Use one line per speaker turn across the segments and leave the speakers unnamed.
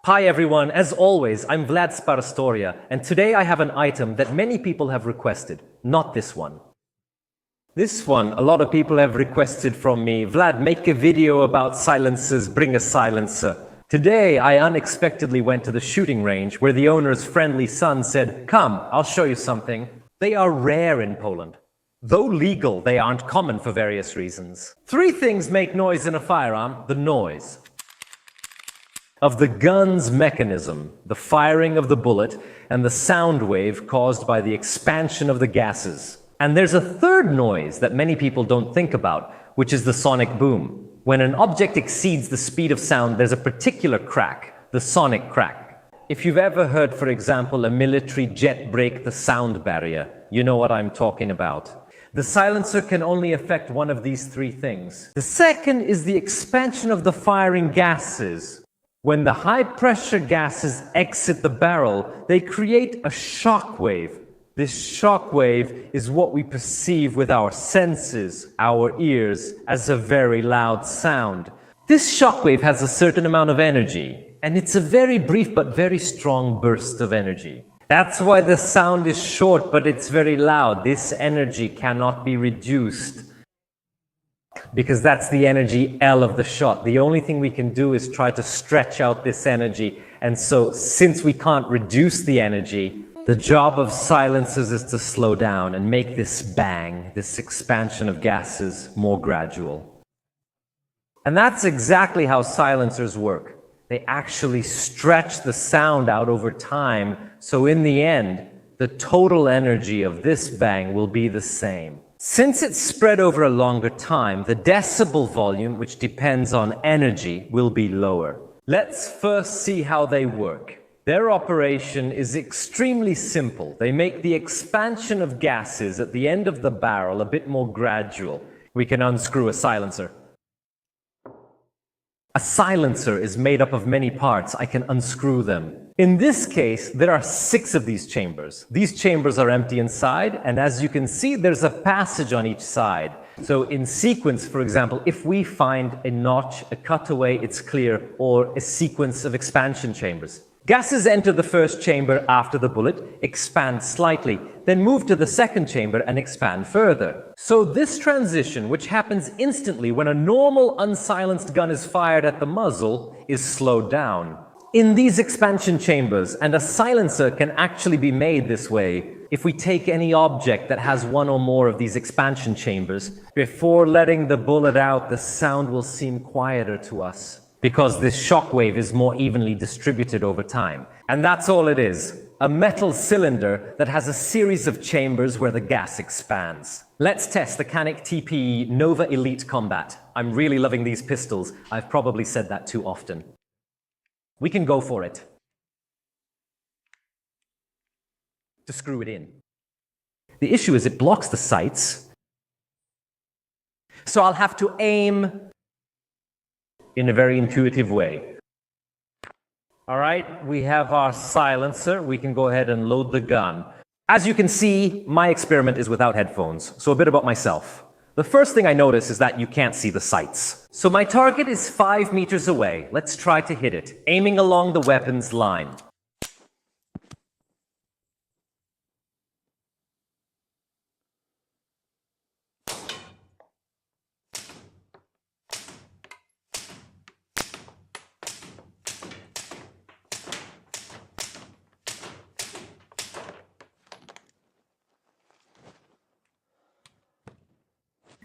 Hi everyone, as always, I'm Vlad Sparastoria, and today I have an item that many people have requested, not this one. This one, a lot of people have requested from me, Vlad, make a video about silencers, bring a silencer. Today, I unexpectedly went to the shooting range where the owner's friendly son said, "Come, I'll show you something." They are rare in Poland. Though legal, they aren't common for various reasons. 3 things make noise in a firearm: the noise of the gun's mechanism, the firing of the bullet, and the sound wave caused by the expansion of the gases. And there's a third noise that many people don't think about, which is the sonic boom. When an object exceeds the speed of sound, there's a particular crack, the sonic crack. If you've ever heard, for example, a military jet break the sound barrier, you know what I'm talking about. The silencer can only affect one of these 3 things. The second is the expansion of the firing gases. When the high-pressure gases exit the barrel, they create a shock wave. This shock wave is what we perceive with our senses, our ears, as a very loud sound. This shock wave has a certain amount of energy, and it's a very brief but very strong burst of energy. That's why the sound is short, but it's very loud. This energy cannot be reduced, because that's the energy L of the shot. The only thing we can do is try to stretch out this energy. And so, since we can't reduce the energy, the job of silencers is to slow down and make this bang, this expansion of gases, more gradual. And that's exactly how silencers work. They actually stretch the sound out over time, so in the end, the total energy of this bang will be the same. Since it's spread over a longer time, the decibel volume, which depends on energy, will be lower. Let's first see how they work. Their operation is extremely simple. They make the expansion of gases at the end of the barrel a bit more gradual. We can unscrew a silencer. A silencer is made up of many parts. I can unscrew them. In this case, there are 6 of these chambers. These chambers are empty inside, and as you can see, there's a passage on each side. So in sequence, for example, if we find a notch, a cutaway, it's clear, or a sequence of expansion chambers. Gases enter the first chamber after the bullet, expand slightly, then move to the second chamber and expand further. So this transition, which happens instantly when a normal unsilenced gun is fired at the muzzle, is slowed down. In these expansion chambers, and a silencer can actually be made this way, if we take any object that has 1 or more of these expansion chambers, before letting the bullet out, the sound will seem quieter to us, because this shock wave is more evenly distributed over time. And that's all it is, a metal cylinder that has a series of chambers where the gas expands. Let's test the Canik TPE Nova Elite Combat. I'm really loving these pistols. I've probably said that too often. We can go for it. To screw it in. The issue is it blocks the sights, so I'll have to aim in a very intuitive way. All right, we have our silencer. We can go ahead and load the gun. As you can see, my experiment is without headphones, so a bit about myself. The first thing I notice is that you can't see the sights. So my target is 5 meters away. Let's try to hit it, aiming along the weapon's line.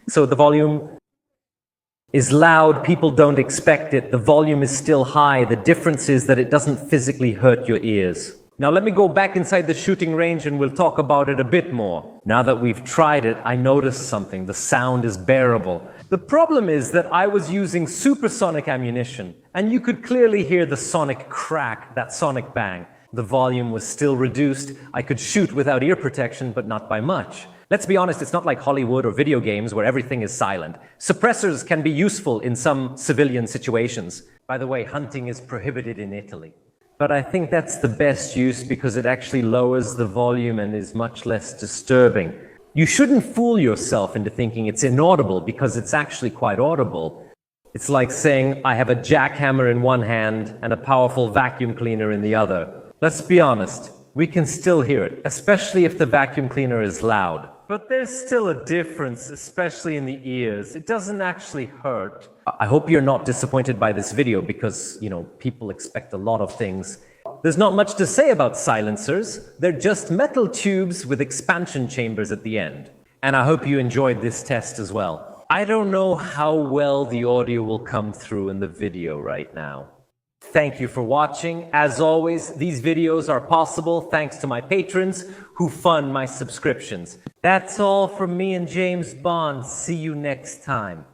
So the volume is loud, people don't expect it, the volume is still high, the difference is that it doesn't physically hurt your ears. Now let me go back inside the shooting range and we'll talk about it a bit more. Now that we've tried it, I noticed something, the sound is bearable. The problem is that I was using supersonic ammunition, and you could clearly hear the sonic crack, that sonic bang. The volume was still reduced, I could shoot without ear protection, but not by much. Let's be honest, it's not like Hollywood or video games where everything is silent. Suppressors can be useful in some civilian situations. By the way, hunting is prohibited in Italy. But I think that's the best use because it actually lowers the volume and is much less disturbing. You shouldn't fool yourself into thinking it's inaudible because it's actually quite audible. It's like saying I have a jackhammer in one hand and a powerful vacuum cleaner in the other. Let's be honest, we can still hear it, especially if the vacuum cleaner is loud. But there's still a difference, especially in the ears. It doesn't actually hurt. I hope you're not disappointed by this video because, people expect a lot of things. There's not much to say about silencers. They're just metal tubes with expansion chambers at the end. And I hope you enjoyed this test as well. I don't know how well the audio will come through in the video right now. Thank you for watching. As always, these videos are possible thanks to my patrons who fund my subscriptions. That's all from me and James Bond. See you next time.